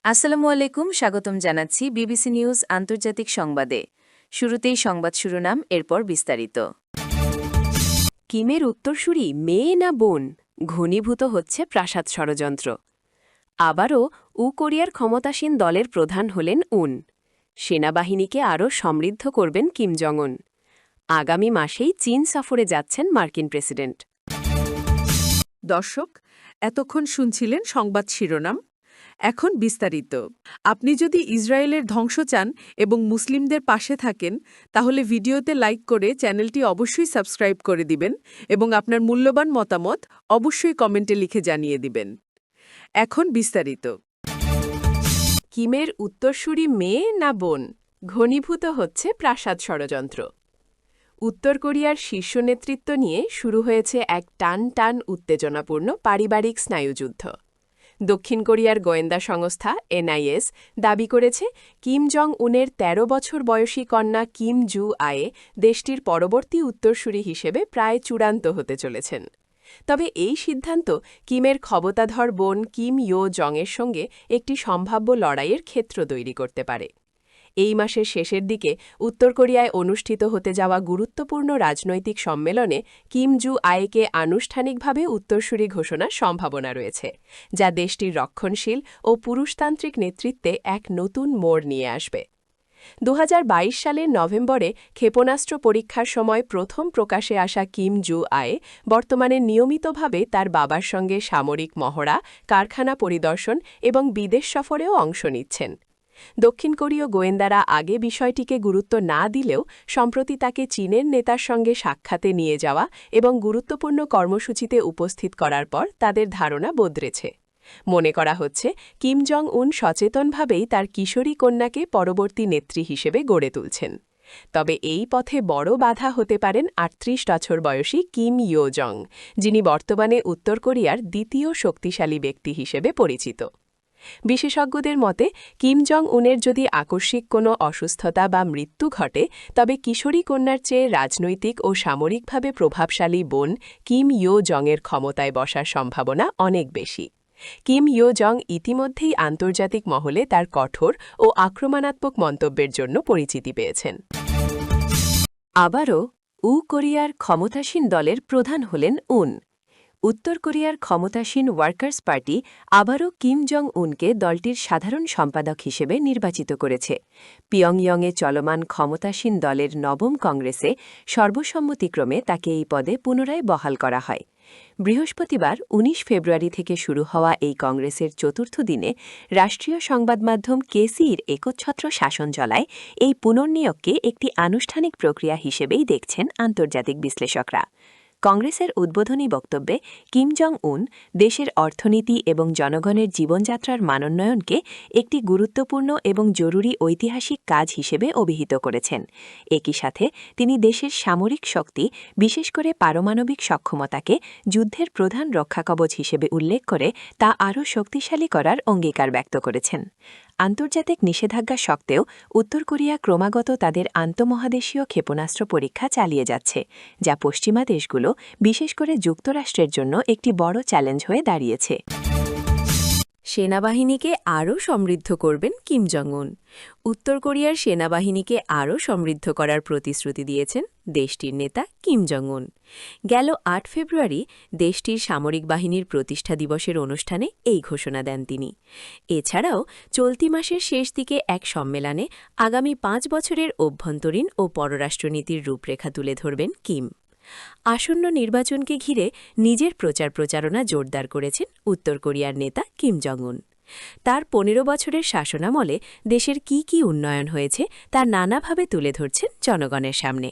আসসালামু আলাইকুম, স্বাগতম জানাচ্ছি বিবিসি নিউজ আন্তর্জাতিক সংবাদে। শুরুতেই সংবাদ শিরোনাম, এরপর বিস্তারিত। কিমের উত্তরসূরি মেয়ে না বোন, ঘনীভূত হচ্ছে প্রাসাদ ষড়যন্ত্র। আবারও কোরিয়ার ক্ষমতাসীন দলের প্রধান হলেন সেনাবাহিনীকে আরও সমৃদ্ধ করবেন কিম জং উন। আগামী মাসেই চীন সফরে যাচ্ছেন মার্কিন প্রেসিডেন্ট। দর্শক, এতক্ষণ শুনছিলেন সংবাদ শিরোনাম। এখন বিস্তারিত। আপনি যদি ইসরায়েলের ধ্বংস চান এবং মুসলিমদের পাশে থাকেন, তাহলে ভিডিওতে লাইক করে চ্যানেলটি অবশ্যই সাবস্ক্রাইব করে দিবেন এবং আপনার মূল্যবান মতামত অবশ্যই কমেন্টে লিখে জানিয়ে দিবেন। এখন বিস্তারিত। কিমের উত্তরসূরি মেয়ে না বোন, ঘনীভূত হচ্ছে প্রাসাদ ষড়যন্ত্র। উত্তর কোরিয়ার শীর্ষ নেতৃত্ব নিয়ে শুরু হয়েছে এক টান টান উত্তেজনাপূর্ণ পারিবারিক স্নায়ুযুদ্ধ। দক্ষিণ কোরিয়ার গোয়েন্দা সংস্থা NIS দাবি করেছে কিম জং উনের ১৩ বছর বয়সী কন্যা কিম জু আয়ে দেশটির পরবর্তী উত্তরসূরি হিসেবে প্রায় চূড়ান্ত হতে চলেছেন। তবে এই সিদ্ধান্ত কিমের ক্ষমতাধর বোন কিম ইয়ো জংয়ের সঙ্গে একটি সম্ভাব্য লড়াইয়ের ক্ষেত্র তৈরি করতে পারে। এই মাসের শেষের দিকে উত্তর কোরিয়ায় অনুষ্ঠিত হতে যাওয়া গুরুত্বপূর্ণ রাজনৈতিক সম্মেলনে কিম জু আয়েকে আনুষ্ঠানিকভাবে উত্তরসূরি ঘোষণার সম্ভাবনা রয়েছে, যা দেশটির রক্ষণশীল ও পুরুষতান্ত্রিক নেতৃত্বে এক নতুন মোড় নিয়ে আসবে। ২০২২ সালের নভেম্বরে ক্ষেপণাস্ত্র পরীক্ষার সময় প্রথম প্রকাশে আসা কিম জু আয়ে বর্তমানে নিয়মিতভাবে তার বাবার সঙ্গে সামরিক মহড়া, কারখানা পরিদর্শন এবং বিদেশ সফরেও অংশ নিচ্ছেন। দক্ষিণ কোরীয় গোয়েন্দারা আগে বিষয়টিকে গুরুত্ব না দিলেও সম্প্রতি তাকে চীনের নেতার সঙ্গে সাক্ষাতে নিয়ে যাওয়া এবং গুরুত্বপূর্ণ কর্মসূচিতে উপস্থিত করার পর তাদের ধারণা বদলেছে। মনে করা হচ্ছে কিম জং উন সচেতনভাবেই তার কিশোরী কন্যাকে পরবর্তী নেত্রী হিসেবে গড়ে তুলছেন। তবে এই পথে বড় বাধা হতে পারেন ৩৮ বছর বয়সী কিম ইয়ো জং, যিনি বর্তমানে উত্তর কোরিয়ার দ্বিতীয় শক্তিশালী ব্যক্তি হিসেবে পরিচিত। বিশেষজ্ঞদের মতে কিম জং উনের যদি আকস্মিক কোনো অসুস্থতা বা মৃত্যু ঘটে, তবে কিশোরী কন্যার চেয়ে রাজনৈতিক ও সামরিকভাবে প্রভাবশালী বোন কিম ইয়ো জংয়ের ক্ষমতায় বসার সম্ভাবনা অনেক বেশি। কিম ইয়ো জং ইতিমধ্যেই আন্তর্জাতিক মহলে তার কঠোর ও আক্রমণাত্মক মন্তব্যের জন্য পরিচিতি পেয়েছেন। আবারও কোরিয়ার ক্ষমতাসীন দলের প্রধান হলেন উত্তর কোরিয়ার ক্ষমতাসীন ওয়ার্কার্স পার্টি আবারও কিম জং উনকে দলটির সাধারণ সম্পাদক হিসেবে নির্বাচিত করেছে। পিয়ংইয়ংয়ে চলমান ক্ষমতাসীন দলের নবম কংগ্রেসে সর্বসম্মতিক্রমে তাকে এই পদে পুনরায় বহাল করা হয়। বৃহস্পতিবার ১৯ ফেব্রুয়ারি থেকে শুরু হওয়া এই কংগ্রেসের চতুর্থ দিনে রাষ্ট্রীয় সংবাদমাধ্যম কেসির একচ্ছত্র শাসন চলায় এই পুনর্নিয়োগকে একটি আনুষ্ঠানিক প্রক্রিয়া হিসেবেই দেখছেন আন্তর্জাতিক বিশ্লেষকরা। কংগ্রেসের উদ্বোধনী বক্তব্যে কিম জং উন দেশের অর্থনীতি এবং জনগণের জীবনযাত্রার মানোন্নয়নকে একটি গুরুত্বপূর্ণ এবং জরুরি ঐতিহাসিক কাজ হিসেবে অভিহিত করেছেন। একই সাথে তিনি দেশের সামরিক শক্তি, বিশেষ করে পারমাণবিক সক্ষমতাকে যুদ্ধের প্রধান রক্ষাকবচ হিসেবে উল্লেখ করে তা আরও শক্তিশালী করার অঙ্গীকার ব্যক্ত করেছেন। আন্তর্জাতিক নিষেধাজ্ঞা সত্ত্বেও উত্তর কোরিয়া ক্রমাগত তাদের আন্তঃমহাদেশীয় ক্ষেপণাস্ত্র পরীক্ষা চালিয়ে যাচ্ছে, যা পশ্চিমা দেশগুলো, বিশেষ করে যুক্তরাষ্ট্রের জন্য একটি বড় চ্যালেঞ্জ হয়ে দাঁড়িয়েছে। সেনাবাহিনীকে আরও সমৃদ্ধ করবেন কিম জং উন। উত্তর কোরিয়ার সেনাবাহিনীকে আরও সমৃদ্ধ করার প্রতিশ্রুতি দিয়েছেন দেশটির নেতা কিম জং উন। গেল ৮ ফেব্রুয়ারি দেশটির সামরিক বাহিনীর প্রতিষ্ঠা দিবসের অনুষ্ঠানে এই ঘোষণা দেন তিনি। এছাড়াও চলতি মাসের শেষ দিকে এক সম্মেলনে আগামী ৫ বছরের অভ্যন্তরীণ ও পররাষ্ট্রনীতির রূপরেখা তুলে ধরবেন কিম। আসন্ন নির্বাচনকে ঘিরে নিজের প্রচারণা জোরদার করেছেন উত্তর কোরিয়ার নেতা কিম জং উন। তার ১৫ বছরের শাসনামলে দেশের কি উন্নয়ন হয়েছে তা নানাভাবে তুলে ধরছেন জনগণের সামনে।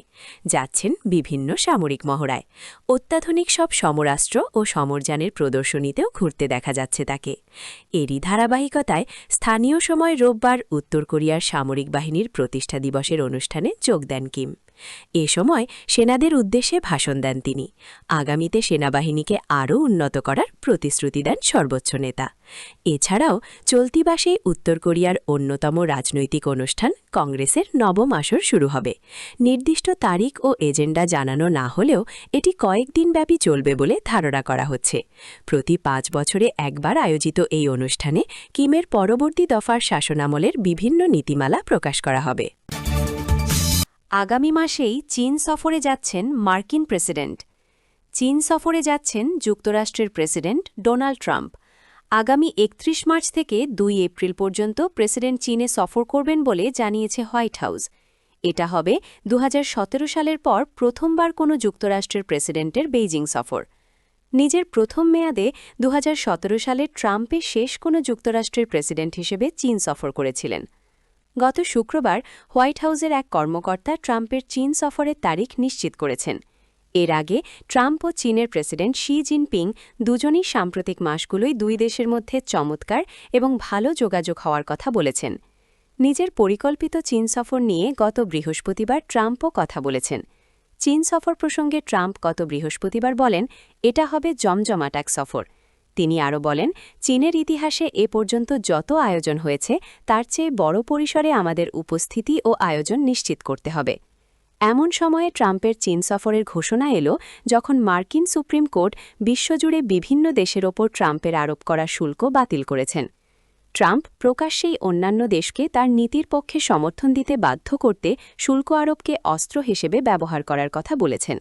যাচ্ছেন বিভিন্ন সামরিক মহড়ায়, অত্যাধুনিক সব সমরাস্ত্র ও সমরযানের প্রদর্শনীতেও ঘুরতে দেখা যাচ্ছে তাকে। এরই ধারাবাহিকতায় স্থানীয় সময় রোববার উত্তর কোরিয়ার সামরিক বাহিনীর প্রতিষ্ঠা দিবসের অনুষ্ঠানে যোগ দেন কিম। এ সময় সেনাদের উদ্দেশ্যে ভাষণ দেন তিনি। আগামীতে সেনাবাহিনীকে আরও উন্নত করার প্রতিশ্রুতি দেন সর্বোচ্চ নেতা। এছাড়াও চলতি মাসেই উত্তর কোরিয়ার অন্যতম রাজনৈতিক অনুষ্ঠান কংগ্রেসের নবম আসর শুরু হবে। নির্দিষ্ট তারিখ ও এজেন্ডা জানানো না হলেও এটি কয়েকদিনব্যাপী চলবে বলে ধারণা করা হচ্ছে। প্রতি 5 বছরে একবার আয়োজিত এই অনুষ্ঠানে কিমের পরবর্তী দফার শাসনামলের বিভিন্ন নীতিমালা প্রকাশ করা হবে। আগামী মাসেই চীন সফরে যাচ্ছেন মার্কিন প্রেসিডেন্ট। চীন সফরে যাচ্ছেন যুক্তরাষ্ট্রের প্রেসিডেন্ট ডোনাল্ড ট্রাম্প। আগামী 31 মার্চ থেকে 2 এপ্রিল পর্যন্ত প্রেসিডেন্ট চীনে সফর করবেন বলে জানিয়েছে হোয়াইট হাউস। এটা হবে 2017 সালের পর প্রথমবার কোনো যুক্তরাষ্ট্রের প্রেসিডেন্টের বেইজিং সফর। নিজের প্রথম মেয়াদে 2017 সালে ট্রাম্পের শেষ কোনো যুক্তরাষ্ট্রের প্রেসিডেন্ট হিসেবে চীন সফর করেছিলেন। গত শুক্রবার হোয়াইট হাউসের এক কর্মকর্তা ট্রাম্পের চীন সফরের তারিখ নিশ্চিত করেছেন। এর আগে ট্রাম্প ও চীনের প্রেসিডেন্ট শি জিনপিং দুজনই সাম্প্রতিক মাসগুলোই দুই দেশের মধ্যে চমৎকার এবং ভালো যোগাযোগ হওয়ার কথা বলেছেন। নিজের পরিকল্পিত চীন সফর নিয়ে গত বৃহস্পতিবার ট্রাম্পও কথা বলেছেন। চীন সফর প্রসঙ্গে ট্রাম্প গত বৃহস্পতিবার বলেন, এটা হবে জমজমাট এক সফর। তিনি আরও বলেন, চীনের ইতিহাসে এ পর্যন্ত যত আয়োজন হয়েছে তার চেয়ে বড় পরিসরে আমাদের উপস্থিতি ও আয়োজন নিশ্চিত করতে হবে। এমন সময়ে ট্রাম্পের চীন সফরের ঘোষণা এলো যখন মার্কিন সুপ্রিম কোর্ট বিশ্বজুড়ে বিভিন্ন দেশের ওপর ট্রাম্পের আরোপ করা শুল্ক বাতিল করেছেন। ট্রাম্প প্রকাশ্যেই অন্যান্য দেশকে তার নীতির পক্ষে সমর্থন দিতে বাধ্য করতে শুল্ক আরোপকে অস্ত্র হিসেবে ব্যবহার করার কথা বলেছেন।